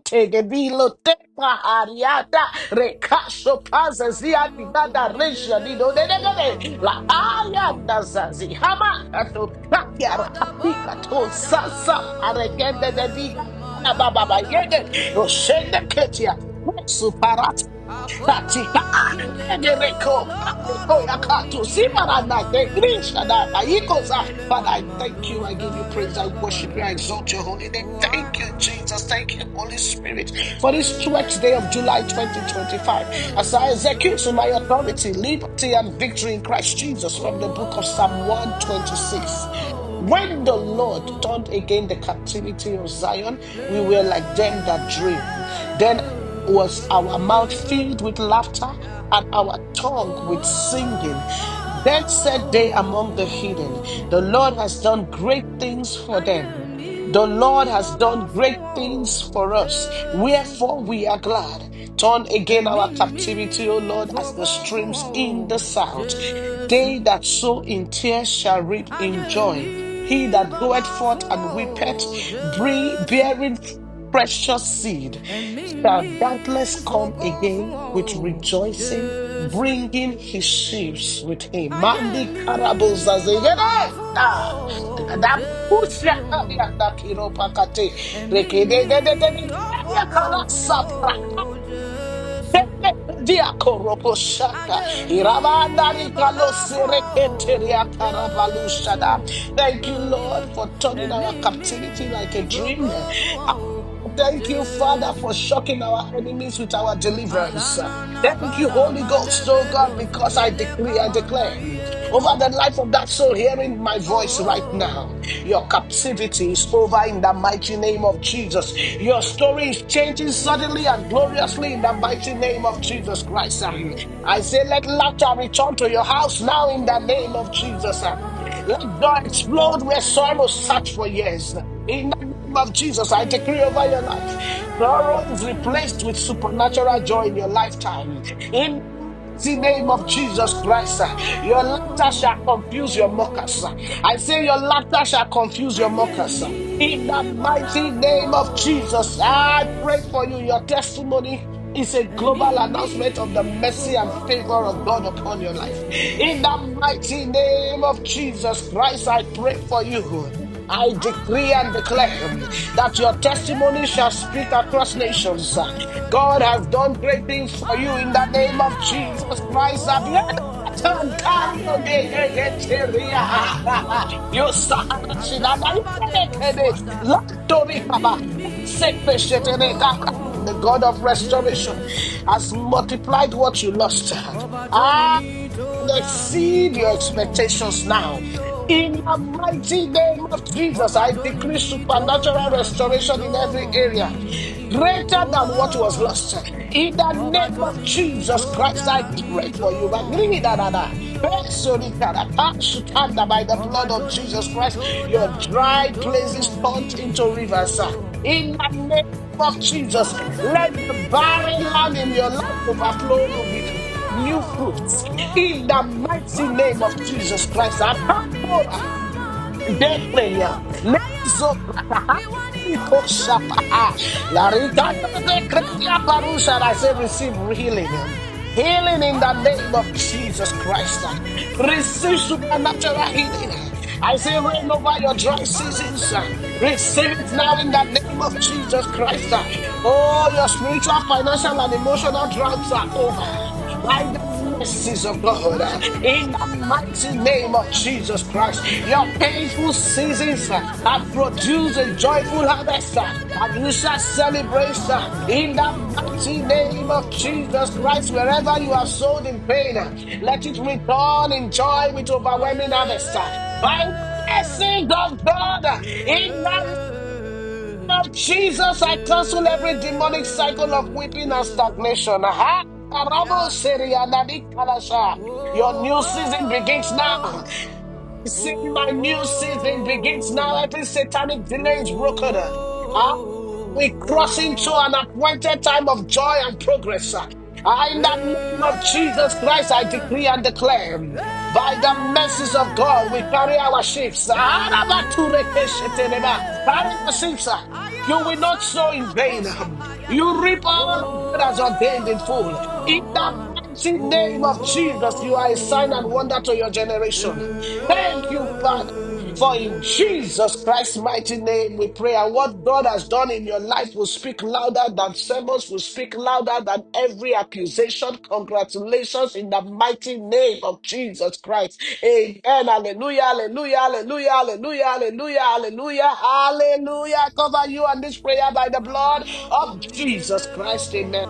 Tege bilo tepa ariada rekaso paza zia digada resha di do de la ayanda zazi hama ato kakiara apika to sasa aregende de diga na baba yede roshende ketia suparat Katika Edereko, Pako Yakato, Simarana, Grisha, Aikosa. Father, I thank you, I give you praise, I worship you, I exalt your holy name. Thank you, Jesus, thank you, Holy Spirit, for this 12th day of July 2025. As I execute to my authority, liberty, and victory in Christ Jesus from the book of Psalm 126. When the Lord turned again the captivity of Zion, we were like them that dream. Then was our mouth filled with laughter and our tongue with singing. Then said they among the heathen, the Lord has done great things for them. The Lord has done great things for us. Wherefore we are glad. Turn again our captivity, O Lord, as the streams in the south. They that sow in tears shall reap in joy. He that goeth forth and weepeth, bearing precious seed, shall doubtless come again with rejoicing, bringing his sheaves with him. Mandi karaboza zegede. Da pusha ya da kiropakate. Rekede de ya kala sapra. Dia koroposhaka. Irabandari kalosereketeria karabalushada. Thank you, Lord, for turning our captivity like a dream. Thank you, Father, for shocking our enemies with our deliverance. Thank you, Holy Ghost, oh God, because I decree, I declare over the life of that soul hearing my voice right now. Your captivity is over in the mighty name of Jesus. Your story is changing suddenly and gloriously in the mighty name of Jesus Christ. I say, let laughter return to your house now in the name of Jesus. Let joy explode where sorrow sat for years. In the name of Jesus, I decree over your life. Sorrow is replaced with supernatural joy in your lifetime. In the name of Jesus Christ, your laughter shall confuse your mockers. I say your laughter shall confuse your mockers. In the mighty name of Jesus, I pray for you. Your testimony is a global announcement of the mercy and favor of God upon your life. In the mighty name of Jesus Christ, I pray for you. I decree and declare that your testimony shall speak across nations. God has done great things for you in the name of Jesus Christ. The God of restoration has multiplied what you lost. Exceed your expectations now. In the mighty name of Jesus, I decree supernatural restoration in every area, greater than what was lost. In the name of Jesus Christ, I pray for you. By the blood of Jesus Christ, your dry places turned into rivers. In the name of Jesus, let the barren land in your life overflow with new fruits. In the mighty name of Jesus Christ, I declare. Lezo I say receive healing. Healing in the name of Jesus Christ. Receive supernatural healing. I say reign over your dry seasons. Receive it now in the name of Jesus Christ. Oh, your spiritual, financial, and emotional droughts are over. By the mercies of God, in the mighty name of Jesus Christ, your painful seasons have produced a joyful harvest, and you shall celebrate in the mighty name of Jesus Christ. Wherever you have sown in pain, let it return in joy with overwhelming harvest. By the blessing of God, in the of Jesus, I cancel every demonic cycle of weeping and stagnation. Aha. Your new season begins now. See, my new season begins now. Every satanic delay is broken. We cross into an appointed time of joy and progress. In the name of Jesus Christ, I decree and declare, by the mercies of God, we carry our ships. Carry the ships. You will not sow in vain. You reap all that God has ordained in full. In the mighty name of Jesus, you are a sign and wonder to your generation. Thank you, Father. For in Jesus Christ's mighty name we pray, and what God has done in your life will speak louder than sermons, will speak louder than every accusation. Congratulations in the mighty name of Jesus Christ. Amen. Hallelujah, hallelujah, hallelujah, hallelujah, hallelujah, hallelujah, hallelujah. I cover you on this prayer by the blood of Jesus Christ. Amen.